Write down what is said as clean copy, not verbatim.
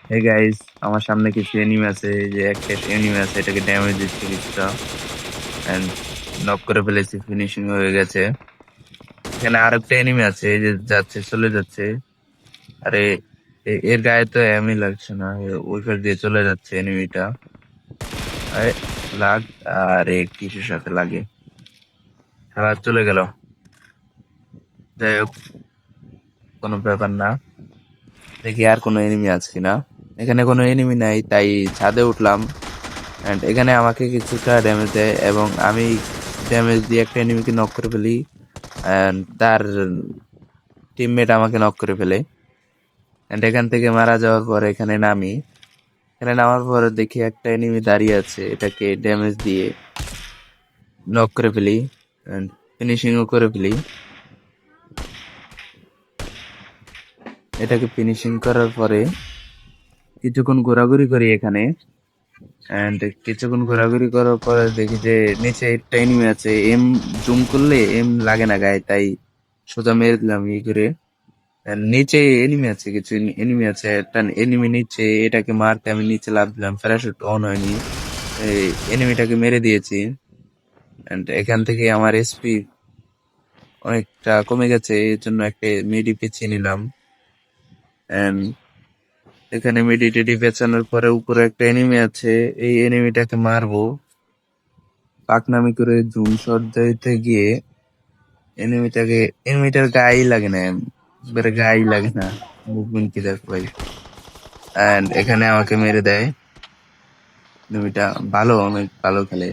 Hey guys, আমার সামনে কিছু এনিমি আছে। এই যে একটা এনিমি আছে, এটাকে ড্যামেজ দিচ্ছে কিছুটা এন্ড নক করে ফেলেছি, ফিনিশিং হয়ে গেছে। এখানে আরেকটা এনিমি আছে, এই যে যাচ্ছে, চলে যাচ্ছে। আরে এর গায়ে তো এমনি লাগছে না, ওই পাশ দিয়ে চলে যাচ্ছে এনিমিটা। আরে লাগ, আরে কিসের সাথে লাগে, খেলা চলে গেল। যাই হোক, কোনো ব্যাপার না। দেখি আর কোনো এনিমি আছে কিনা। এখানে কোনো এনিমি নাই, তাই ছাদে উঠলাম। এন্ড এখানে আমাকে কিছুটা ড্যামেজ দেয় এবং আমি ড্যামেজ দিয়ে একটা এনিমিকে নক করে ফেলি। এন্ড তার টিমমেট আমাকে নক করে ফেলে। এন্ড এখান থেকে মারা যাওয়ার পর এখানে নামি। এখানে নামার পর দেখি একটা এনিমি দাঁড়িয়ে আছে, এটাকে ড্যামেজ দিয়ে নক করে ফেলি এন্ড ফিনিশিংও করে ফেলি। এটাকে ফিনিশিং করার পরে কিছুক্ষণ ঘোরাঘুরি করি এখানে। এন্ড কিছুক্ষণ ঘোরাঘুরি করার পরে দেখি যে নিচে একটা এনিমি আছে, এম জুম করলে এম লাগে না গায়ে, তাই সোজা মেরে দিলাম ই করে। আর নিচে এনিমি আছে, কিছু এনিমি আছে, একটা এনিমি নিচে, এটাকে মারতে আমি নিচে লাফ দিলাম, প্যারাশুট অন হয়নি, এই এনিমিটাকে মেরে দিয়েছি। এন্ড এখান থেকে আমার এসপি অনেকটা কমে গেছে, এর জন্য একটা মেডি পেঁচিয়ে নিলাম। এন্ড এখানে মেডি টেডি পেঁচানোর পরে উপরে একটা এনিমি আছে, এই এনিমিটাকে মারবো। পাকনামি করে জুম শট দিতে গিয়ে এনিমিটার গায়েই লাগে না, এবারে গায়েই লাগে না, মুভমেন্ট কি দেখ ভাই। এন্ড এখানে আমাকে মেরে দেয়। এনিমিটা ভালো, অনেক ভালো খেলে।